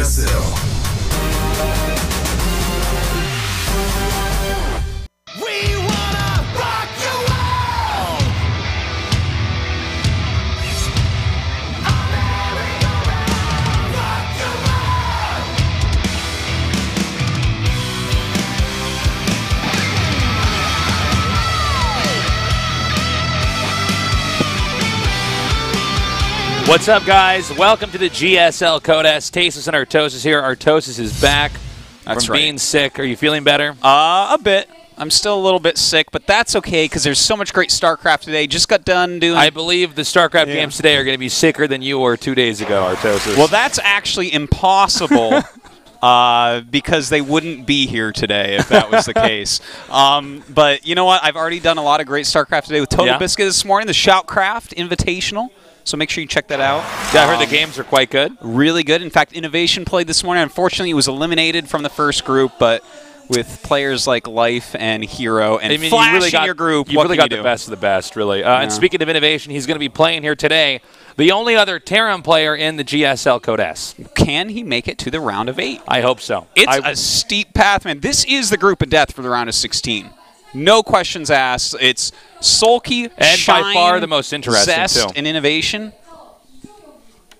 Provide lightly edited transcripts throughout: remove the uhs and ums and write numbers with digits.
GSL. We wanna rock your world! On merry-go-round, rock your world! What's up, guys? Welcome to the GSL Code S. Tasis and Artosis here. Artosis is back from being sick. Are you feeling better? A bit. I'm still a little bit sick, but that's okay because there's so much great StarCraft today. Just got done doing... I believe the StarCraft games today are going to be sicker than you were 2 days ago, Artosis. Well, that's actually impossible because they wouldn't be here today if that was the case. But you know what? I've already done a lot of great StarCraft today with Total Biscuit this morning, the Shoutcraft Invitational. So make sure you check that out. Yeah, I heard the games are quite good. Really good. In fact, Innovation played this morning. Unfortunately, it was eliminated from the first group, but with players like Life and Hero and Flash you really got, in your group, you really got the best of the best, really. And speaking of Innovation, he's going to be playing here today. The only other Terran player in the GSL Code S. Can he make it to the round of 8? I hope so. It's a steep path, man. This is the group of death for the round of 16. No questions asked. It's Soulkey, and Shine, by far the most interesting, Zest, too. and Innovation.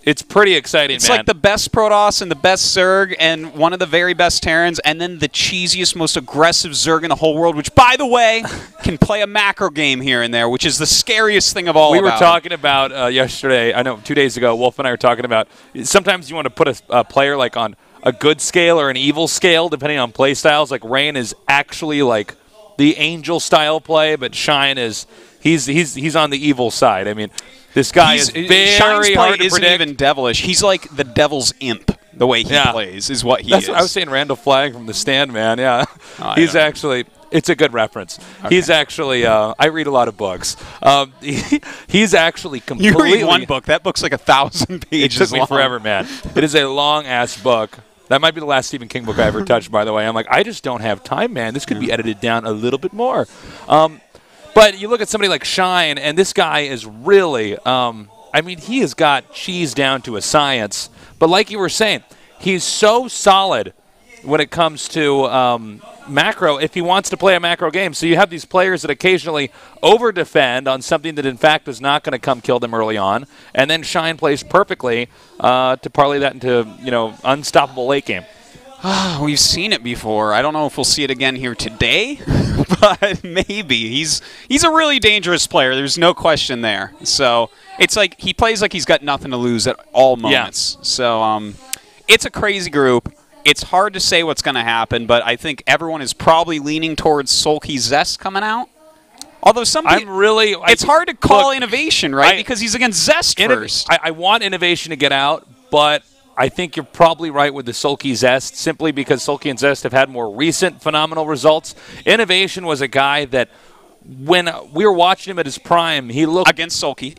It's pretty exciting, It's man. like the best Protoss and the best Zerg and one of the very best Terrans, and then the cheesiest, most aggressive Zerg in the whole world, which, by the way, can play a macro game here and there, which is the scariest thing of all. We were talking about yesterday, I know 2 days ago, Wolf and I were talking about sometimes you want to put a player like on a good scale or an evil scale, depending on play styles. Like Rain is actually like the angel style play, but Shine is he's on the evil side. I mean, this guy is very Shine's play hard to isn't predict. even devilish. He's like the devil's imp. The way he plays is what he That's is. What I was saying Randall Flagg from The Stand, man. Yeah, he's actually. It's a good reference. Okay. He's actually. I read a lot of books. He's actually completely. You read one book. That book's like 1,000 pages. It took me long. forever, man. It is a long-ass book. That might be the last Stephen King book I ever touched, by the way. I'm like, I just don't have time, man. This could be edited down a little bit more. But you look at somebody like Shine, and this guy is really, I mean, he has got cheese down to a science. But like you were saying, he's so solid when it comes to macro if he wants to play a macro game. So you have these players that occasionally over-defend on something that, in fact, is not going to come kill them early on. And then Shine plays perfectly to parlay that into, unstoppable late game. We've seen it before. I don't know if we'll see it again here today, but maybe. He's a really dangerous player. There's no question there. So it's like he plays like he's got nothing to lose at all moments. Yeah. So it's a crazy group. It's hard to say what's going to happen, but I think everyone is probably leaning towards Soulkey Zest coming out. Although it's hard to call Innovation, right? Because he's against Zest first. I want Innovation to get out, but I think you're probably right with the Soulkey Zest, simply because Soulkey and Zest have had more recent phenomenal results. Innovation was a guy that, when we were watching him at his prime, he looked against Soulkey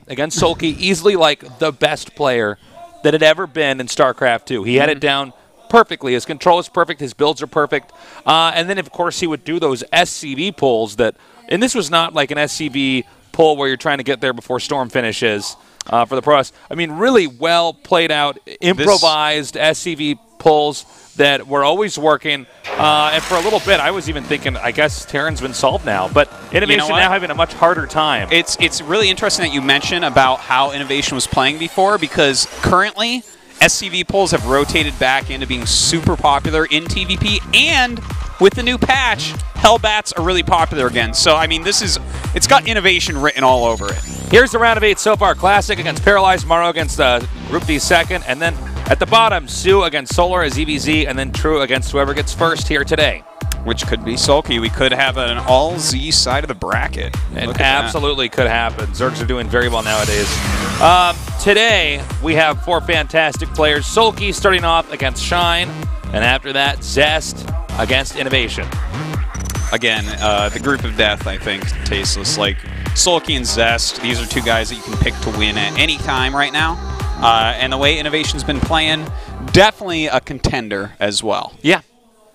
against Soulkey, easily like the best player that had ever been in StarCraft II. He had it down perfectly. His control is perfect. His builds are perfect. And then, of course, he would do those SCV pulls and this was not like an SCV pull where you're trying to get there before Storm finishes. For the pros. I mean, really well played out, improvised SCV pulls that were always working. And for a little bit, I was even thinking, I guess Terran's been solved now. But Innovation now having a much harder time. It's really interesting that you mention about how Innovation was playing before, because currently SCV pulls have rotated back into being super popular in TVP, and with the new patch, Hellbats are really popular again. So, I mean, it's got Innovation written all over it. Here's the round of 8 so far. Classic against Paralyzed, Morrow against Group D second, and then at the bottom, Sue against Solar as EVZ, and then True against whoever gets first here today. Which could be Soulkey. We could have an all-Z side of the bracket. It absolutely could happen. Zergs are doing very well nowadays. Today, we have 4 fantastic players. Soulkey starting off against Shine, and after that, Zest against Innovation. Again, the group of death, I think, tasteless. Like Soulkey and Zest, these are 2 guys that you can pick to win at any time right now. And the way Innovation's been playing, definitely a contender as well. Yeah,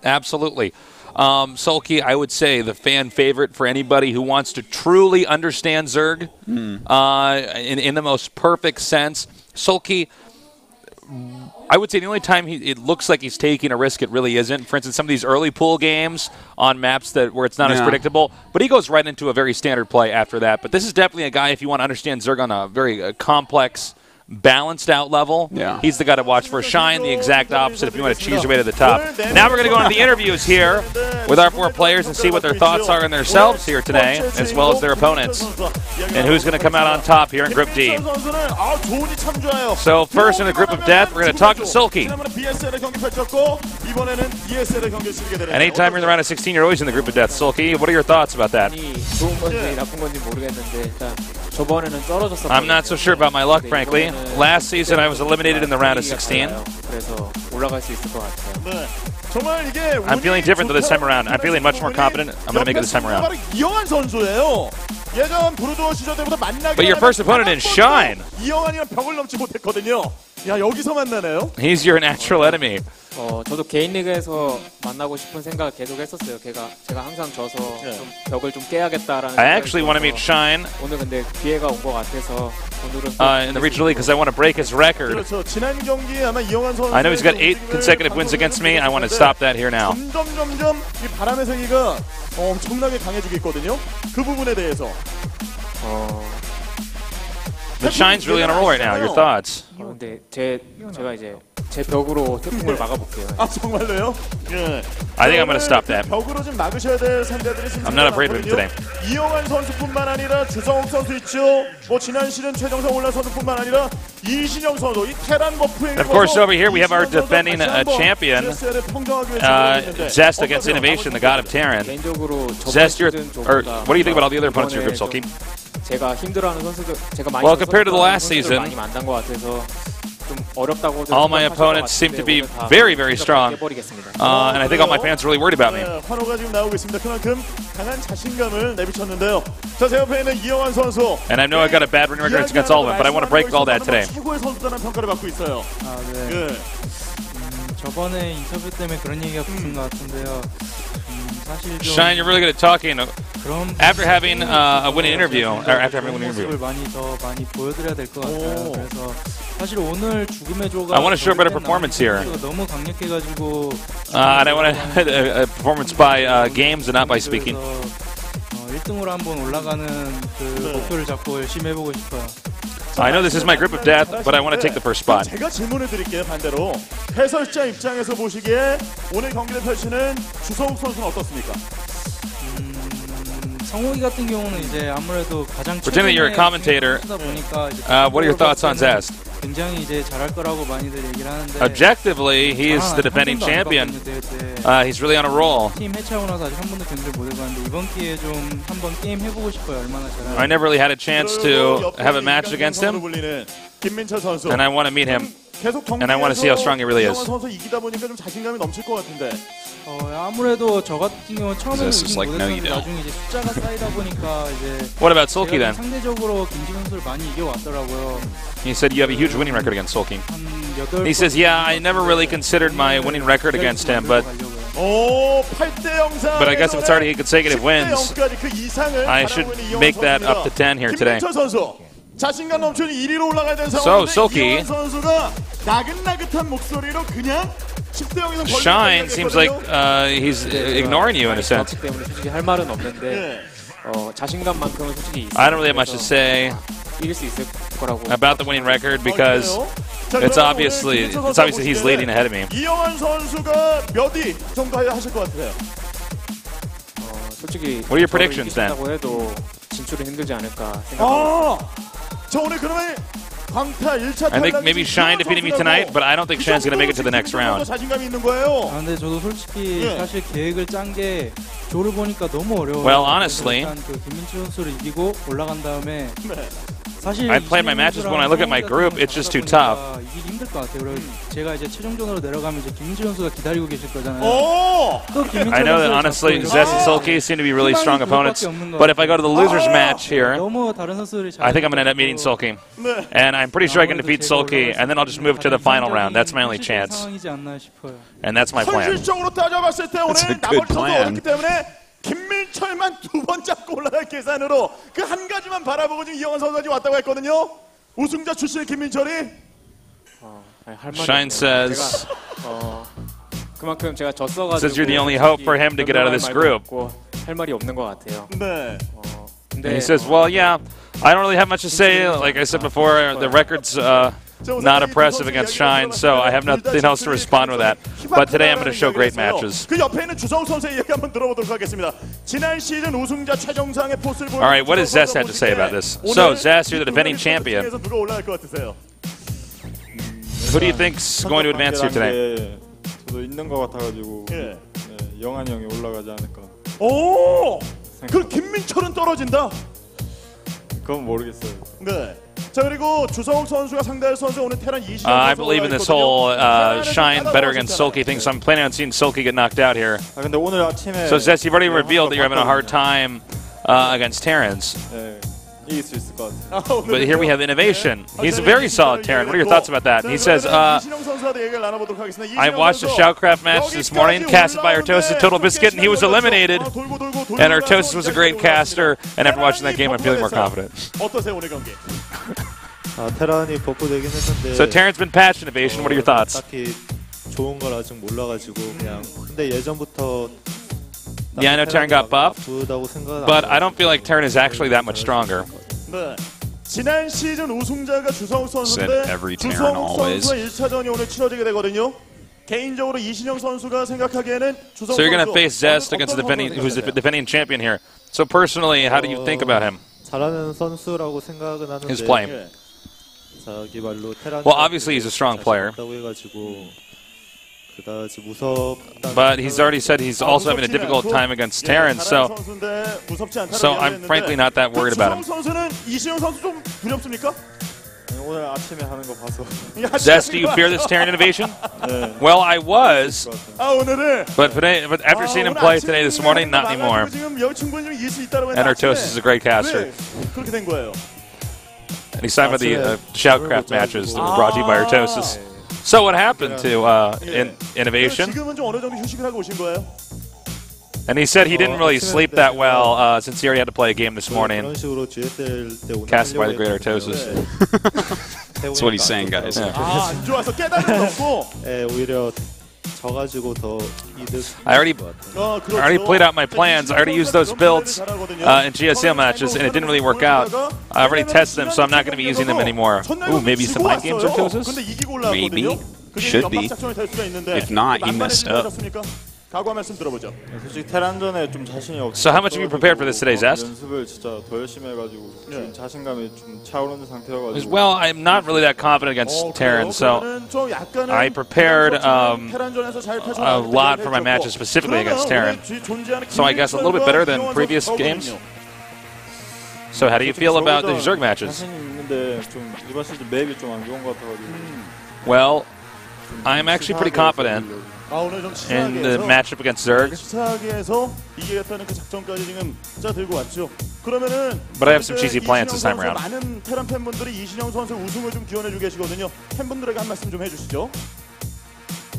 absolutely. Soulkey, I would say, the fan favorite for anybody who wants to truly understand Zerg in the most perfect sense. Soulkey I would say the only time it looks like he's taking a risk, it really isn't. For instance, some of these early pool games on maps where it's not as predictable, but he goes right into a very standard play after that. But this is definitely a guy, if you want to understand Zerg on a very complex, balanced out level, he's the guy to watch for. Shine, the exact opposite if you want to choose your way to the top. Now we're going to go into the interviews here with our 4 players and see what their thoughts are on themselves here today, as well as their opponents, and who's going to come out on top here in Group D. So first in the Group of Death, we're going to talk to Soulkey. Anytime you're in the round of 16, you're always in the Group of Death. Soulkey, what are your thoughts about that? I'm not so sure about my luck, frankly. Last season, I was eliminated in the round of 16. I'm feeling different this time around. I'm feeling much more confident. I'm going to make it this time around. But your first opponent is Shine. He's your natural enemy. 저도 개인 리그에서 만나고 싶은 생각을 계속 했었어요. 제가 항상 져서 좀 벽을 좀 깨야겠다라는. I actually want to meet Shine. 오늘 근데 기회가 온 것 같아서 오늘은 in the regional league because I want to break his record. I know he's got 8 consecutive wins against me. I want to stop that here now. 점점 이 바람의 세기가 엄청나게 강해지고 있거든요. 그 부분에 대해서. But Shine's really on a roll right now. Your thoughts? 근데 제가 이제 제 벽으로 태풍을 막아볼게요. 아 정말로요? 예. I think I'm going to stop that. 벽으로 좀 막으셔야 될 상대들이 I'm not afraid of him today. 이영환 선수뿐만 아니라 주성욱 선수 있죠. 뭐 지난 시즌 최정성 올라 선수뿐만 아니라 이신영 선수, 이 테란 버프에. Of course, over here we have our defending champion, Zest against Innovation, the god of Terran. Zest, what do you think about all the other opponents in your group, Soulkey? 제가 힘들어하는 선수들 제가 많이 Well, compared to the last season, 많이 만난 것 같아서 좀 어렵다고 all my opponents seem to be very, very strong, and I think all my fans are really worried about me. 환호가 지금 나오고 있습니다. 그만큼 강한 자신감을 내비쳤는데요. 자, 제 옆에 있는 이영환 선수. And I know I got a bad winning record against all of them, but I want to break all that today. 최고의 선수다라는 평가를 받고 있어요. 아, 네. 저번에 인터뷰 때문에 그런 얘기가 붙은 것 같은데요. 사실 좀 Shine, you're really good at talking. After having a winning interview, or after having a winning interview. 많이 보여드려야 될 것 같아요. 그래서 사실 오늘 죽음의 조가 I want to show a better performance here. 너무 강력해가지고. And I want a performance by games and not by speaking. 1등으로 한번 올라가는 그 목표를 잡고 열심히 해보고 싶어요. I know this is my group of death, but I want to take the first spot. 제가 질문을 드릴게요. 반대로 해설자 입장에서 보시기에 오늘 경기를 펼치는 주성욱 선수는 어떻습니까? 성욱이 같은 경우는 이제 아무래도 가장 Pretend that you're a commentator. What are your thoughts on Zest? 굉장히 이제 잘할 거라고 많이들 얘기를 하는데. Objectively, he is the defending champion. He's really on a roll. 팀 해체하고 나서 아직 한 번도 경기를 못 해봤는데 이번 기회에 좀 한번 게임 해보고 싶어요. 얼마나 잘하는지. I never really had a chance to have a match against him, and I want to meet him. And I want to see how strong he really is. 선수 이기다 보니까 좀 자신감이 넘칠 것 같은데. 아무래도 저 같은 경우 처음에 이기지 like 못했는데 나중에 이제 숫자가 쌓이다 보니까 이제. What about Soulkey then? 상대적으로 김지 선수를 많이 이겨왔더라고요. He said you have a huge winning record against Soulkey. He says, yeah, I never really considered my winning record against him, but I guess if it's already consecutive wins, I should make that up to 10 here today. 자신감 넘치는 1위로 올라가야 되는 So, Soulkey, 선수가 나긋나긋한 목소리로 그냥 10대 0에서 Shine seems like he's ignoring you in a sense. 때문에 솔직히 할 말은 없는데 자신감만큼은 솔직히 I don't really have much to say 이길 수 있을 거라고. about the winning record because it's obviously he's leading ahead of me. 이영환 선수가 몇 위 정도 하실 것 같아요? 솔직히 What are your predictions then? 해도 진출은 힘들지 않을까 생각합니다. 저 오늘 그러면 광타 1차 I think maybe Shine defeated me tonight, but I don't think Shine's going to make it to the next round. 자신감이 있는 거예요. 근데 저도 솔직히 사실 계획을 짠 게 조를 보니까 너무 어려워요. Well, honestly, 일단 그 김민철 선수를 이기고 올라간 다음에 사실 I played my matches, but when I look at my group, it's just too tough. 이기기 힘들 것 같아요. 그리고 제가 이제 최종전으로 내려가면 이제 김민철 선수가 기다리고 계실 거잖아요. 또 김민철 I know that honestly, Zest and Soulkey seem to be really strong opponents, but if I go to the losers match here, 너무 다른 선수들이 I think I'm going to end up meeting Soulkey. And I'm pretty sure I can defeat Soulkey, and then I'll just move to the final round. That's my only chance. And that's my plan. 현실적으로 따져봤을 때 오늘 나머지 선수 어렵기 때문에 김민철만 2번 잡고 올라갈 계산으로 그 한 가지만 바라보고 지금 이영환 선수가 왔다고 했거든요. 우승자 출신의 김민철이 할 말이 Shine 없네요. says, 그만큼 제가 졌어가지고 says you're the only hope for him to get out of this group. 할 말이 없는 것 같아요. 네. And he says, well, yeah, I don't really have much to say. Like I said before, the record's not impressive against Shine, so I have nothing else to respond with that. But today I'm going to show great matches. 그 옆에 있는 주성욱 선수의 얘기 한번 들어보도록 하겠습니다. 지난 시즌 우승자 최정상의 포스를 보여. All right, what does Zest have to say about this? So, Zest, you're the defending champion. 누가 올라갈 것 같으세요? Who do you think's going to advance here today? 저도 있는 것 같아가지고 예. 영환이 형이 올라가지 않을까. 오! 그 김민철은 떨어진다. 그건 모르겠어요. 네. 자 그리고 주성욱 선수가 상대할 선수 오늘 테란 20년 I believe in this whole Shine better against Soulkey thing, so I'm planning on seeing Soulkey get knocked out here. 아 근데 오늘 아침에 So, Zest, you've already revealed that you're having a hard time against Terrans. 네, 이길 수 있을 것 같아요. But here we have Innovation. He's a very solid Terran. What are your thoughts about that? He says, I watched a Shoutcraft match this morning, casted by Artosis Total Biscuit, and he was eliminated. And Artosis was a great caster, and after watching that game, I'm feeling more confident. 어떠세요 오늘 경기? 아 테란이 복구되긴 했는데. So Terran's been patched Innovation. What are your thoughts? 딱히 좋은 걸 아직 몰라가지고 그냥. 근데 예전부터. Yeah, I know Terran got buffed, but I don't feel like Terran is actually that much stronger. 네. 지난 시즌 우승자가 주성욱 선수인데 every Terran 주성욱 always. 선수의 1차전이 오늘 치러지게 되거든요. 개인적으로 이신영 선수가 생각하기에는 주성욱 So you're going to 선수 face Zest against the who's the defending champion here. So personally, how do you think about him? 잘하는 선수라고 생각은 하는데. His play. 자기 말로 테란. Well, obviously he's a strong player. But he's already said he's also having a difficult time against Terran, so I'm frankly not that worried about him. 오늘 아침에 하는 거 봐서. Zest, do you fear this Terran innovation? Well, I was, but after seeing him play today this morning, not anymore. And Artosis is a great caster. And he signed by the Shoutcraft matches that were brought to you by Artosis. So what happened to Innovation? And he said he didn't really sleep that well since he already had to play a game this morning. Casted by the great Artosis. That's what he's saying, guys. Yeah. I already played out my plans. I already used those builds in GSL matches, and it didn't really work out. I already tested them, so I'm not going to be using them anymore. Ooh, maybe some mind games, Artosis? Maybe. Should be. If not, you messed up. 솔직히 테란전에 좀 자신이 없어. So how much have you prepared for this today, Zest? 연습을 진짜 더 열심히 해가지고 지금 자신감이 좀 차오르는 상태여가지고. Well, I'm not really that confident against Terran, so I prepared a lot for my matches specifically against Terran. So I guess a little bit better than previous games. So how do you feel about the Zerg matches? 자신 있는데 좀 이번 시즌 맵이 좀 안 좋은 것 같아가지고. Well, I'm actually pretty confident in the matchup against Zerg. But I have some cheesy plans this time around.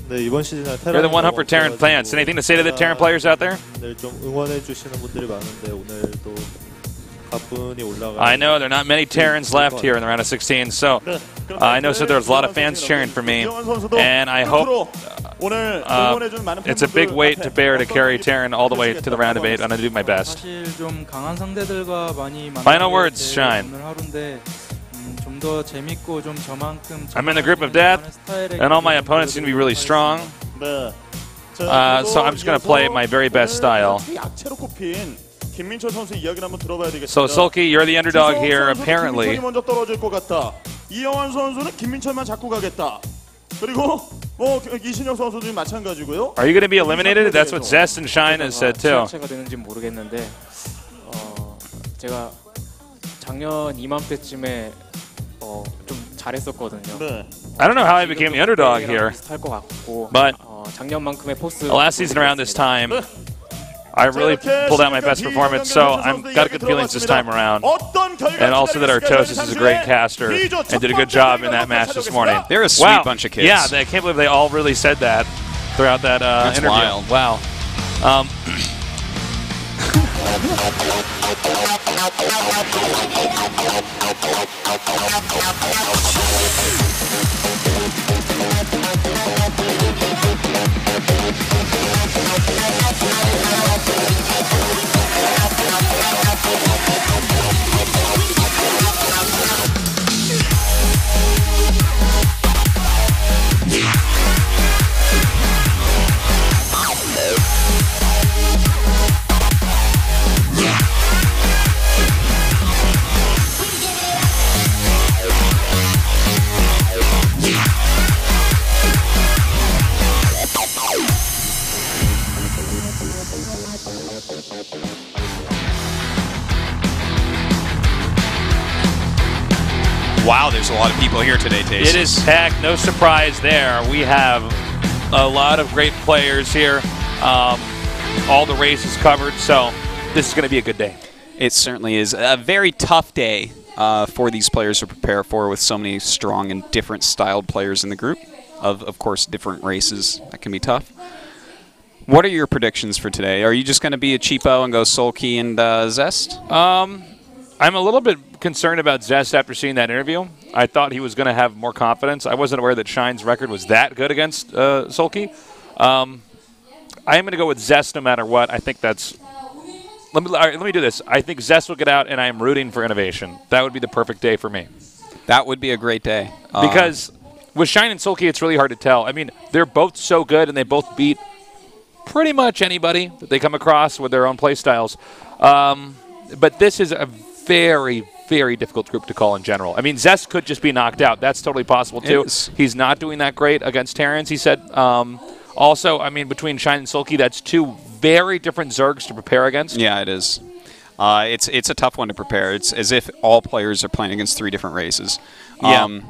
네, 이번 시즌에 You're the one hope for Terran plans. Anything to say to the Terran players out there? 좀 응원해 주시는 분들이 많은데 오늘도 가뿐히 올라가. I know there are not many Terrans left here in the round of 16, so I know so there's a lot of fans cheering for me, and I hope it's a big weight to bear to carry Terran all the way to the round of 8. I'm going to do my best. Final words, Shine. I'm in the group of death, and all my opponents seem to be really strong. So I'm just going to play my very best style. So Soulkey, you're the underdog here, apparently. Are you going to be eliminated? That's what Zest and Shine has said too. 제가 작년 이맘때쯤에 좀 잘했었거든요. I don't know how I became the underdog here, but 작년만큼의 포스 last season around this time, I really pulled out my best performance, so I've got good feelings this time around. And also that Artosis is a great caster and did a good job in that match this morning. They're a sweet bunch of kids. Yeah, I can't believe they all really said that throughout that interview. That's wild. Wow. Wow, there's a lot of people here today, Taste. It is packed. No surprise there. We have a lot of great players here. All the races covered, so this is going to be a good day. It certainly is. A very tough day for these players to prepare for, with so many strong and different styled players in the group. Of course, different races. That can be tough. What are your predictions for today? Are you just going to be a cheapo and go Soulkey and Zest? I'm a little bit concerned about Zest after seeing that interview. I thought he was going to have more confidence. I wasn't aware that Shine's record was that good against Soulkey. I am going to go with Zest no matter what. I think that's... Let me do this. I think Zest will get out, and I am rooting for Innovation. That would be the perfect day for me. That would be a great day. Because with Shine and Soulkey, it's really hard to tell. I mean, they're both so good, and they both beat pretty much anybody that they come across with their own play styles. But this is a very, very difficult group to call in general. I mean, Zest could just be knocked out. That's totally possible, too. He's not doing that great against Terrans, he said. Also, I mean, between Shine and Soulkey, that's two very different Zergs to prepare against. Yeah, it is. It's a tough one to prepare. It's as if all players are playing against three different races. Yeah.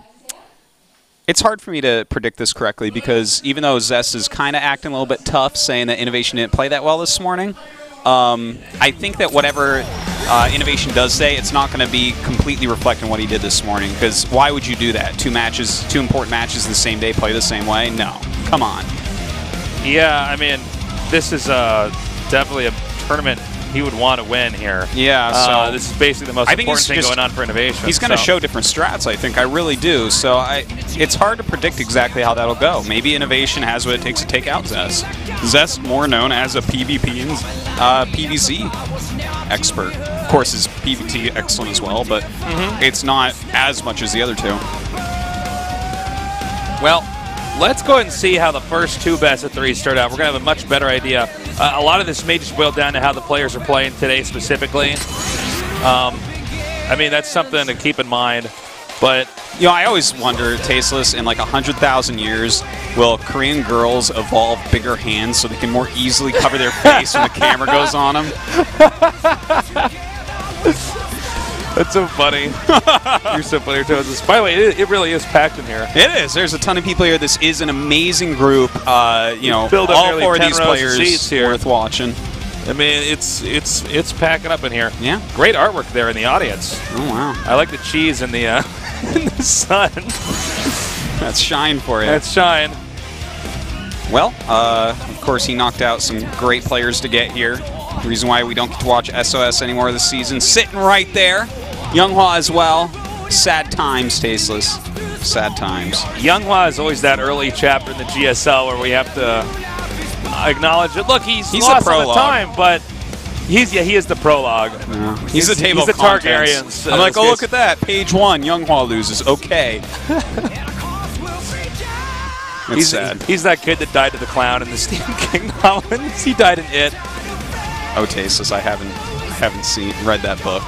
It's hard for me to predict this correctly because even though Zest is kind of acting a little bit tough, saying that Innovation didn't play that well this morning, I think that whatever Innovation does say, it's not going to be completely reflecting what he did this morning, because why would you do that? Two important matches the same day, play the same way? No. Come on. Yeah, I mean, this is definitely a tournament he would want to win here. Yeah, so this is basically the most important thing going on for Innovation. He's going to show different strats, I think. I really do. So it's hard to predict exactly how that'll go. Maybe Innovation has what it takes to take out Zest. Zest, more known as a PvP and PvZ expert. Of course, his PvT excellent as well, but it's not as much as the other two. Well, let's go ahead and see how the first two best of three start out. We're going to have a much better idea. A lot of this may just boil down to how the players are playing today specifically. I mean, that's something to keep in mind. But you know, I always wonder, Tasteless, in like 100,000 years, will Korean girls evolve bigger hands so they can more easily cover their face when the camera goes on them? That's so funny. You're so funny, Toes. By the way, it really is packed in here. It is. There's a ton of people here. This is an amazing group. You know, filled up all four of these players seats here. worth watching. I mean, it's packing up in here. Yeah. Great artwork there in the audience. Oh wow. I like the cheese in the in the sun. That's Shine for you. That's Shine. Well, of course, he knocked out some great players to get here. The reason why we don't get to watch SOS anymore this season. Sitting right there. Younghwa as well. Sad times, Tasteless. Sad times. Younghwa is always that early chapter in the GSL where we have to acknowledge it. Look, he's lost all the time, but he is the prologue. Yeah. He's the table of contents. Targaryens. I'm like, oh, look at that. Page 1, Younghwa loses. Okay. It's sad. He's that kid that died to the clown in the Stephen King novels. He died in It. Oh, Tasteless, I haven't read that book.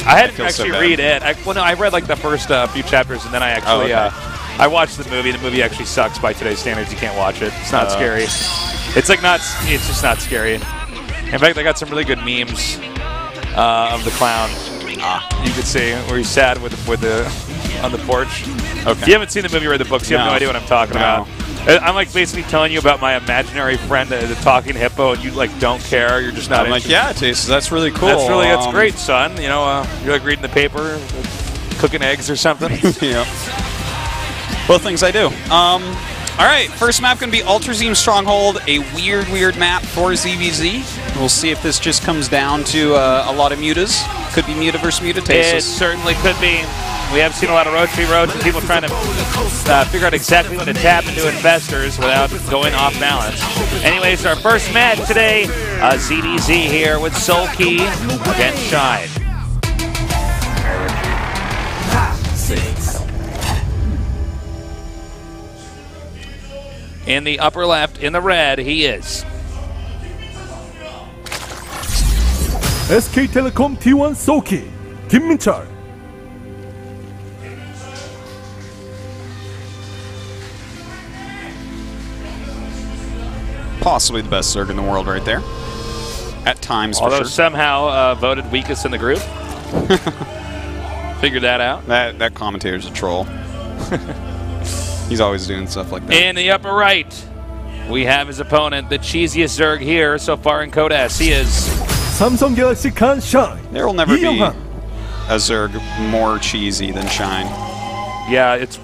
I hadn't actually read it. I read like the first few chapters, and then I actually I watched the movie. The movie actually sucks by today's standards. You can't watch it. It's not scary. It's like it's just not scary. In fact, I got some really good memes of the clown. You could see where he's sad with the on the porch. Okay. If you haven't seen the movie or read the books, you have no idea what I'm talking about. I'm like basically telling you about my imaginary friend, the talking hippo, and you like don't care. You're just not. I'm like, yeah, Tasteless, that's really cool. That's great, son. You know, you're like reading the paper, cooking eggs or something. Yeah. Both things I do. All right, first map going to be Ultrazine Stronghold, a weird map for ZVZ. We'll see if this just comes down to a lot of mutas. Could be muta versus muta. It certainly could be. We have seen a lot of rotary roads and people trying to figure out exactly when to tap into investors without going off balance. Anyways, our first match today, ZDZ here with Soulkey against Shine. In the upper left, in the red, he is. SK텔레콤 T1 Soulkey, 김민철. Possibly the best Zerg in the world right there. At times, Although for sure. somehow voted weakest in the group. Figured that out. That commentator's a troll. He's always doing stuff like that. In the upper right, we have his opponent, the cheesiest Zerg here so far in Code S. He is Samsung Galaxy Khan Shine. There will never be 이영환. a Zerg more cheesy than Shine. Yeah, it's.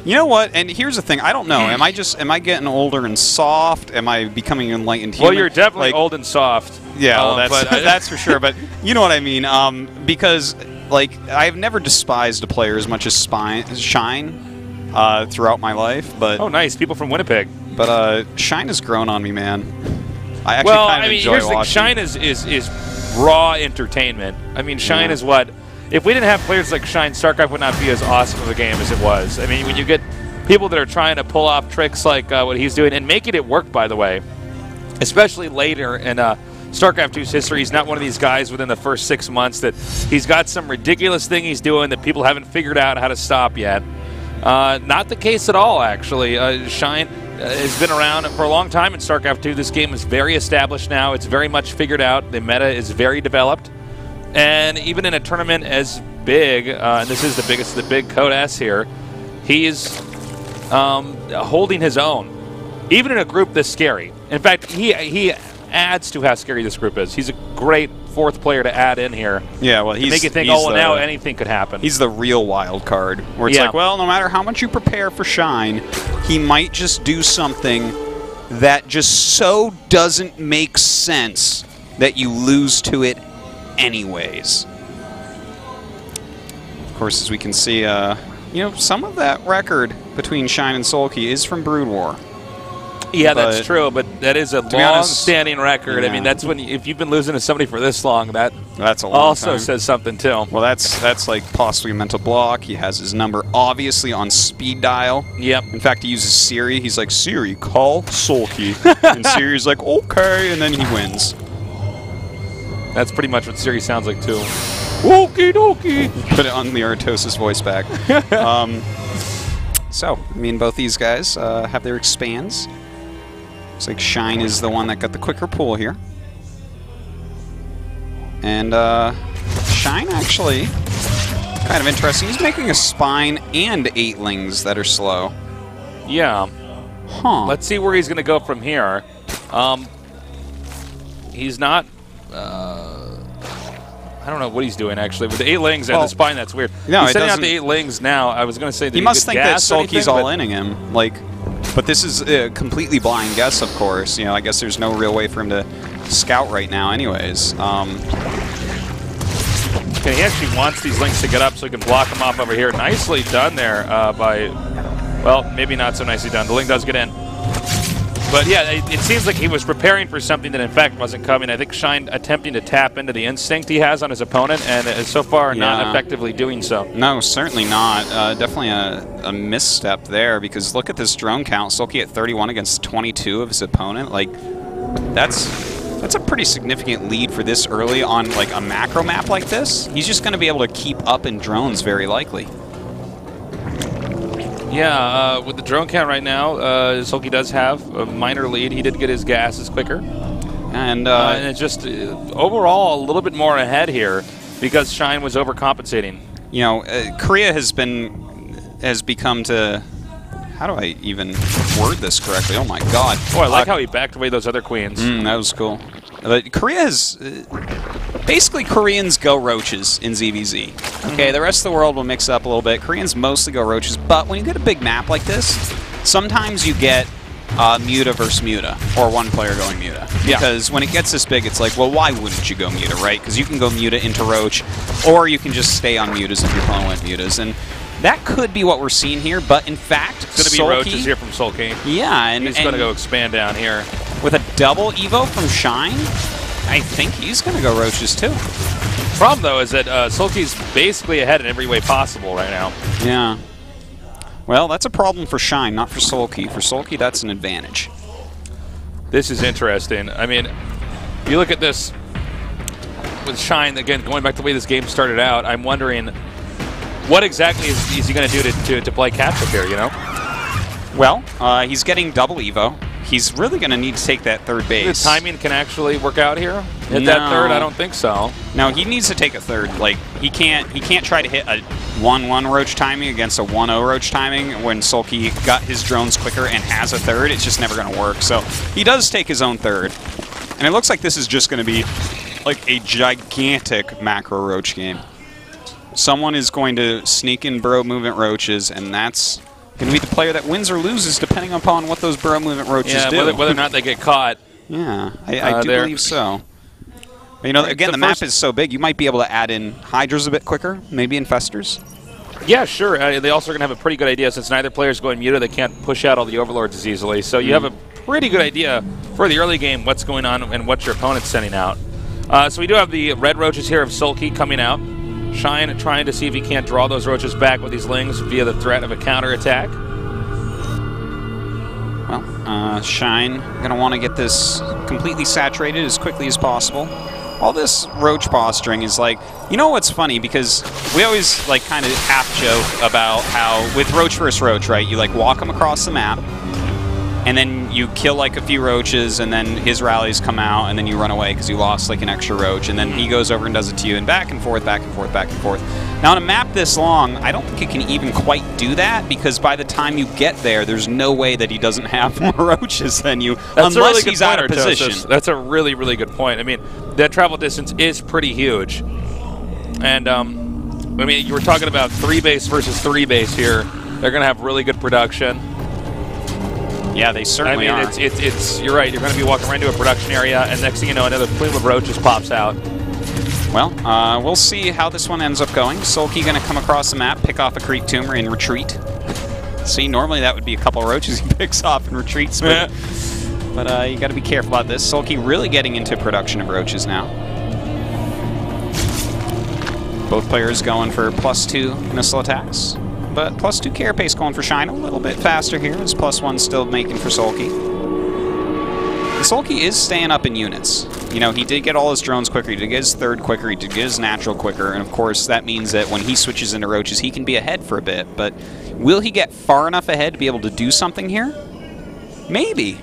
You know what? And here's the thing. I don't know. Am I getting older and soft? Am I becoming enlightened human? Well, you're definitely like, old and soft. Yeah, well, that's but that's for sure. But you know what I mean? Because like I've never despised a player as much as Shine throughout my life. But oh, nice. People from Winnipeg. But Shine has grown on me, man. I actually kind of enjoy here's the thing. watching. Shine is raw entertainment. I mean, Shine is what. If we didn't have players like Shine, StarCraft would not be as awesome of a game as it was. I mean, when you get people that are trying to pull off tricks like what he's doing and making it work, by the way, especially later in StarCraft 2's history, he's not one of these guys within the first 6 months that he's got some ridiculous thing he's doing that people haven't figured out how to stop yet. Not the case at all, actually. Shine has been around for a long time in StarCraft 2. This game is very established now. It's very much figured out. The meta is very developed. And even in a tournament as big, and this is the biggest of the big Code S here, he's holding his own, even in a group this scary. In fact, he adds to how scary this group is. He's a great fourth player to add in here. Yeah, well, to make you think, oh, well, now anything could happen. He's the real wild card, where it's like, well, no matter how much you prepare for Shine, he might just do something that just so doesn't make sense that you lose to it anyways. Of course, as we can see, you know, some of that record between Shine and Soulkey is from Brood War. Yeah, that's true, but that is a long-standing record. Yeah. I mean, that's when if you've been losing to somebody for this long, that's a long also time. says something too. Well, that's like possibly a mental block. He has his number obviously on speed dial. Yep. In fact, he uses Siri. He's like, Siri, call Soulkey. And Siri's like, okay, and then he wins. That's pretty much what Siri sounds like too. Okie dokie. Put it on the Artosis voice back. So, I mean, both these guys have their expands. Looks like Shine is the one that got the quicker pull here. And Shine actually, kind of interesting. He's making a Spine and 8-lings that are slow. Yeah. Huh. Let's see where he's going to go from here. He's not... I don't know what he's doing, actually. With the 8-lings and the Spine, that's weird. No, he's sending out the 8-lings now. I was going to say... He must think that Soulkey's all-inning him. Like... But this is a completely blind guess, of course. You know, I guess there's no real way for him to scout right now anyways. Okay, he actually wants these links to get up so he can block them off over here. Nicely done there by... Well, maybe not so nicely done. The link does get in. But yeah, it seems like he was preparing for something that in fact wasn't coming. I think Shine attempting to tap into the instinct he has on his opponent, and so far not effectively doing so. No, certainly not. Definitely a misstep there, because look at this drone count. Soulkey at 31 against 22 of his opponent. Like, that's a pretty significant lead for this early on like a macro map like this. He's just going to be able to keep up in drones very likely. Yeah, with the drone count right now, Soulkey does have a minor lead. He did get his gases quicker. And it's just overall a little bit more ahead here because Shine was overcompensating. You know, Korea has become to... How do I even word this correctly? Oh my god. Oh, I like how he backed away those other queens. That was cool. Korea has... basically, Koreans go roaches in ZVZ. Okay, the rest of the world will mix up a little bit. Koreans mostly go roaches, but when you get a big map like this, sometimes you get Muta versus Muta, or one player going Muta. Because when it gets this big, it's like, well, why wouldn't you go Muta, right? Because you can go Muta into Roach, or you can just stay on Mutas if your opponent went Mutas. And that could be what we're seeing here, but in fact, It's going to be Roaches here from Soulkey. Yeah, and he's going to go expand down here. With a double Evo from Shine, I think he's going to go Roaches too. Problem, though, is that Soulkey's basically ahead in every way possible right now. Yeah. Well, that's a problem for Shine, not for Soulkey. For Soulkey, that's an advantage. This is interesting. I mean, you look at this with Shine, again, going back to the way this game started out, I'm wondering what exactly is he going to do to play catch-up here, you know? Well, he's getting double Evo. He's really going to need to take that third base. The timing can actually work out here? Hit that third? I don't think so. No, he needs to take a third. Like, he can't try to hit a 1-1 Roach timing against a 1-0 Roach timing when Soulkey got his drones quicker and has a third. It's just never going to work. So he does take his own third. And it looks like this is just going to be like a gigantic macro Roach game. Someone is going to sneak in burrow movement Roaches, and that's going to be the player that wins or loses depending upon what those burrow movement Roaches do. Whether or not they get caught. Yeah, I do believe so. You know, again, the map is so big, you might be able to add in Hydras a bit quicker, maybe Infestors. Yeah, sure. They also are going to have a pretty good idea. Since neither player is going Muta, they can't push out all the Overlords as easily. So you have a pretty good idea for the early game what's going on and what your opponent's sending out. So we do have the red Roaches here of Soulkey coming out. Shine trying to see if he can't draw those Roaches back with these Lings via the threat of a counterattack. Well, Shine going to want to get this completely saturated as quickly as possible. All this Roach posturing is like, you know what's funny? Because we always like kind of half joke about how with Roach versus Roach, right? You like walk him across the map, and then you kill like a few Roaches, and then his rallies come out, and then you run away because you lost like an extra Roach, and then he goes over and does it to you, and back and forth, back and forth, back and forth. Now on a map this long, I don't think it can even quite do that, because by the time you get there, there's no way that he doesn't have more Roaches than you, unless he's out of position. That's a really, really good point. I mean, that travel distance is pretty huge. And, I mean, you were talking about 3-base versus 3-base here. They're going to have really good production. Yeah, they certainly are. It's you're right. You're going to be walking right into a production area, and next thing you know, another plume of Roaches pops out. Well, we'll see how this one ends up going. Soulkey going to come across the map, pick off a creep tumor, and retreat. See, normally that would be a couple of Roaches he picks off and retreats, but you got to be careful about this. Soulkey really getting into production of Roaches now. Both players going for +2 missile attacks. But +2 carapace going for Shine a little bit faster here, as +1 still making for Soulkey. And Soulkey is staying up in units. You know, he did get all his drones quicker, he did get his third quicker, he did get his natural quicker, and of course that means that when he switches into Roaches, he can be ahead for a bit. But will he get far enough ahead to be able to do something here? Maybe.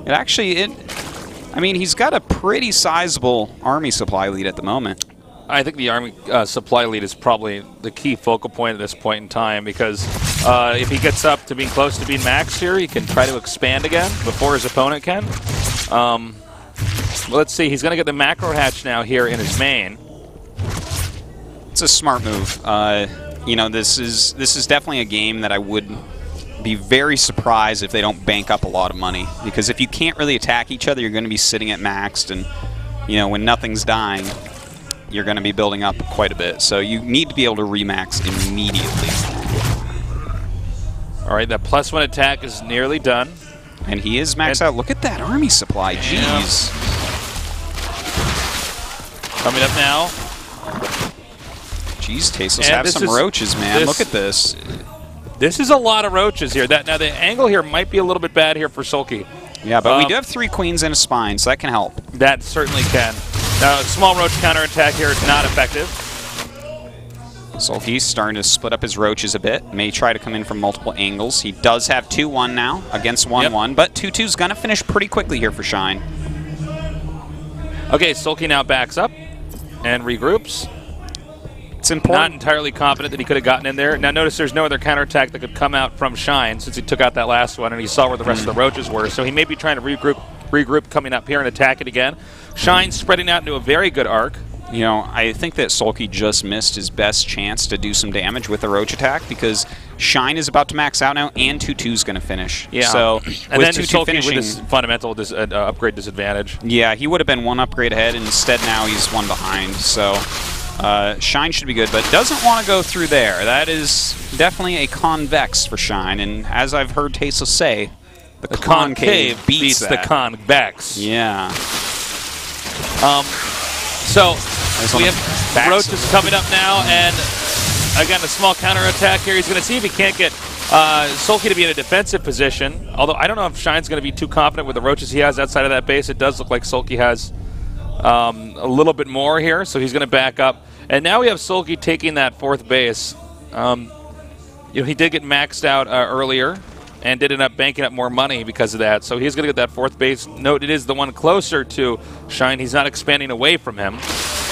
I mean, he's got a pretty sizable army supply lead at the moment. I think the Army supply lead is probably the key focal point at this point in time, because if he gets up to being close to being maxed here, he can try to expand again before his opponent can. Let's see, he's going to get the macro hatch now here in his main. It's a smart move. You know, this is definitely a game that I would be very surprised if they don't bank up a lot of money, because if you can't really attack each other, you're going to be sitting at maxed, and you know, when nothing's dying, you're going to be building up quite a bit. So you need to be able to remax immediately. All right, that +1 attack is nearly done. And he is maxed out. Look at that army supply. Jeez. Coming up now. Jeez, Taste, let's have some Roaches, man. Look at this. This is a lot of Roaches here. Now, the angle here might be a little bit bad here for Soulkey. Yeah, but we do have 3 queens and a spine, so that can help. That certainly can. Now, small Roach counterattack here is not effective. Soulkey's starting to split up his Roaches a bit. May try to come in from multiple angles. He does have 2-1 now against 1-1, but 2-2's going to finish pretty quickly here for Shine. Okay, Soulkey now backs up and regroups. It's important. Not entirely confident that he could have gotten in there. Now, notice there's no other counterattack that could come out from Shine since he took out that last one, and he saw where the rest of the Roaches were. So he may be trying to regroup coming up here and attack it again. Shine spreading out into a very good arc. You know, I think that Soulkey just missed his best chance to do some damage with the Roach attack, because Shine is about to max out now, and 2-2's going to finish. Yeah. So and with then 2-2 Soulkey finishing, with this fundamental upgrade disadvantage. yeah, he would have been 1 upgrade ahead, and instead now he's 1 behind. So Shine should be good, but doesn't want to go through there. That is definitely a convex for Shine, and as I've heard Tesa say, the concave beats the convex. Yeah. So we have Roaches coming up now, and again, a small counterattack here. He's going to see if he can't get Soulkey to be in a defensive position. Although I don't know if Shine's going to be too confident with the Roaches he has outside of that base. It does look like Soulkey has a little bit more here, so he's going to back up. And now we have Soulkey taking that 4th base. He did get maxed out earlier and did end up banking up more money because of that. So he's going to get that 4th base. Note it is the one closer to Shine. He's not expanding away from him.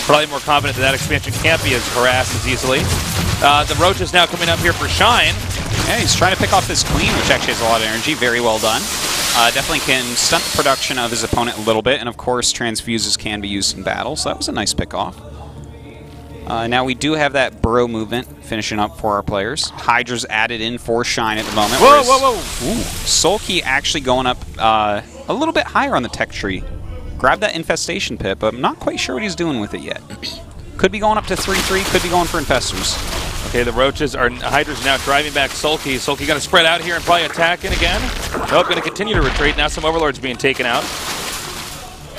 Probably more confident that expansion can't be as harassed as easily. The Roach is now coming up here for Shine. Yeah, he's trying to pick off this Queen, which actually has a lot of energy. Very well done. Definitely can stunt the production of his opponent a little bit, and of course, transfuses can be used in battle, so that was a nice pick-off. Now we do have that burrow movement finishing up for our players. Hydra's added in for Shine at the moment. Whoa, whoa, whoa! Ooh, Soulkey actually going up a little bit higher on the tech tree. Grab that infestation pip, but I'm not quite sure what he's doing with it yet. Could be going up to 3-3, could be going for infestors. Okay, the Roaches are, Hydra's now driving back Soulkey. Soulkey going to spread out here and probably attack in again. Nope, going to continue to retreat. Now some Overlords being taken out.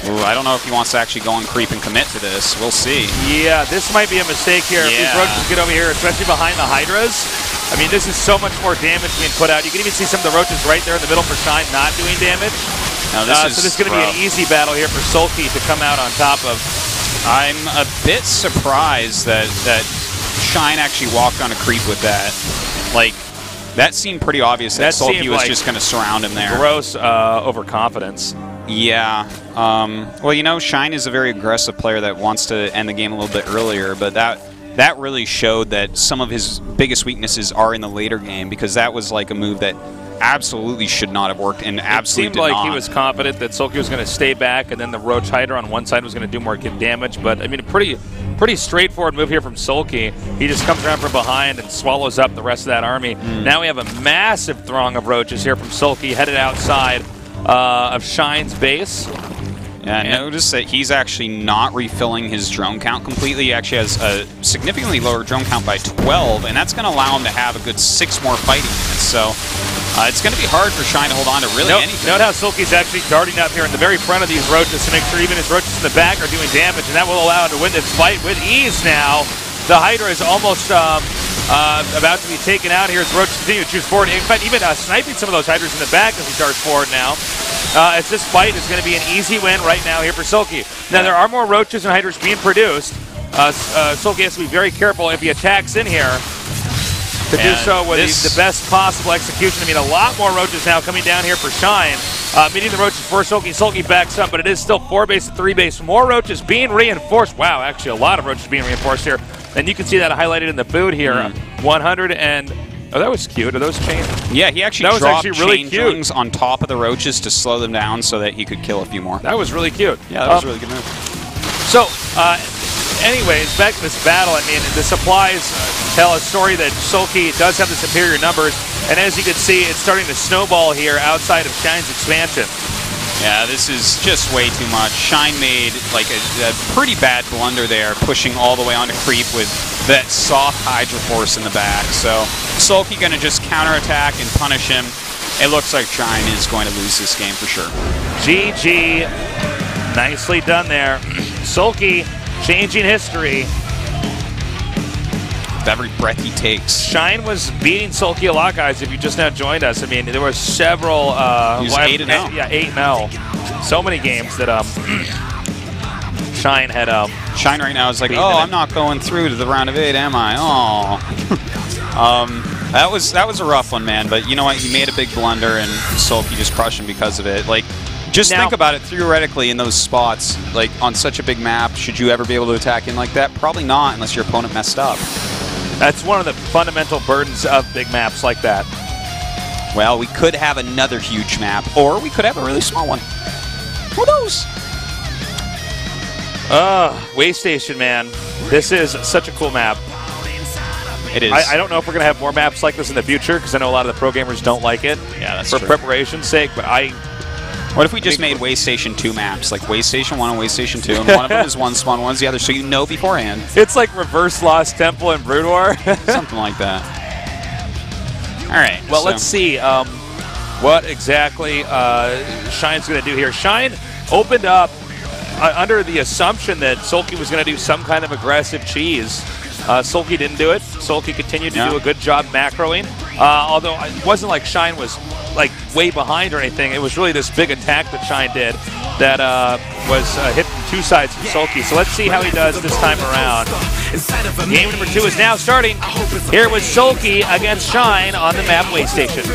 Ooh, I don't know if he wants to actually go and creep and commit to this. We'll see. Yeah, this might be a mistake here. If these Roaches get over here, especially behind the Hydras. I mean, this is so much more damage being put out. You can even see some of the Roaches right there in the middle for Shine not doing damage. No, so this is going to be an easy battle here for Soulkey to come out on top of. I'm a bit surprised that Shine actually walked on a creep with that. Like, that seemed pretty obvious that Soulkey was just going to surround him there. Gross overconfidence. Yeah. Well, you know, Shine is a very aggressive player that wants to end the game a little bit earlier, but that really showed that some of his biggest weaknesses are in the later game, because that was like a move that absolutely should not have worked, and absolutely did not. It seemed like he was confident that Soulkey was going to stay back, and then the Roach Hydra on one side was going to do more damage. But I mean, a pretty straightforward move here from Soulkey. He just comes around from behind and swallows up the rest of that army. Now we have a massive throng of Roaches here from Soulkey headed outside of Shine's base. Yeah, notice that he's actually not refilling his drone count completely. He actually has a significantly lower drone count by 12, and that's going to allow him to have a good 6 more fighting units. So it's going to be hard for Shine to hold on to really anything. Note how Soulkey's actually darting up here in the very front of these Roaches to make sure even his Roaches in the back are doing damage, and that will allow him to win this fight with ease now. The Hydra is almost about to be taken out here as the Roaches continue to choose forward. In fact, even sniping some of those Hydras in the back as he darts forward now. As this fight is going to be an easy win right now here for Soulkey. Now, there are more Roaches and Hydras being produced. Soulkey has to be very careful if he attacks in here to do so with the best possible execution. I mean, a lot more Roaches now coming down here for Shine. Meeting the Roaches for Soulkey. Soulkey backs up, but it is still 4 base to 3 base. More Roaches being reinforced. Wow, actually a lot of Roaches being reinforced here. And you can see that highlighted in the food here. 100 and... Oh, that was cute. Are those chains? Yeah, he actually dropped changelings on top of the Roaches to slow them down so that he could kill a few more. That was really cute. Yeah, that was a really good move. So, anyways, back to this battle. I mean, the supplies tell a story that Soulkey does have the superior numbers, and as you can see, it's starting to snowball here outside of Shine's expansion. Yeah, this is just way too much. Shine made like a pretty bad blunder there, pushing all the way onto creep with that soft Hydra force in the back. So Soulkey going to just counterattack and punish him. It looks like Shine is going to lose this game for sure. GG. Nicely done there. Soulkey changing history. With every breath he takes. Shine was beating Soulkey a lot, guys, if you just now joined us. I mean, there were several... he was 8-0. Yeah, 8-0. So many games that Shine had... Shine right now is like, oh, I'm not going through to the round of 8, am I? Oh. That was a rough one, man. But you know what? He made a big blunder, and Soulkey just crushed him because of it. Like, just think about it theoretically in those spots. Like, on such a big map, should you ever be able to attack in like that? Probably not, unless your opponent messed up. That's one of the fundamental burdens of big maps like that. Well, we could have another huge map, or we could have a really small one. Who knows? Waystation, man. This is such a cool map. It is. I don't know if we're going to have more maps like this in the future because I know a lot of the pro gamers don't like it. Yeah, that's for true. preparation's sake, but What if we just made Waystation 2 maps, like Waystation 1 and Waystation 2, and one of them is one spawn, one's the other, so you know beforehand. It's like reverse Lost Temple and Brood War. Something like that. All right. Well, so let's see what exactly Shine's going to do here. Shine opened up under the assumption that Soulkey was going to do some kind of aggressive cheese. Soulkey didn't do it. Soulkey continued to do a good job macroing. Although it wasn't like Shine was like way behind or anything. It was really this big attack that Shine did that was hit from two sides from Soulkey. So let's see how he does this time around. Game number 2 is now starting. Here was Soulkey against Shine on the map Waystation.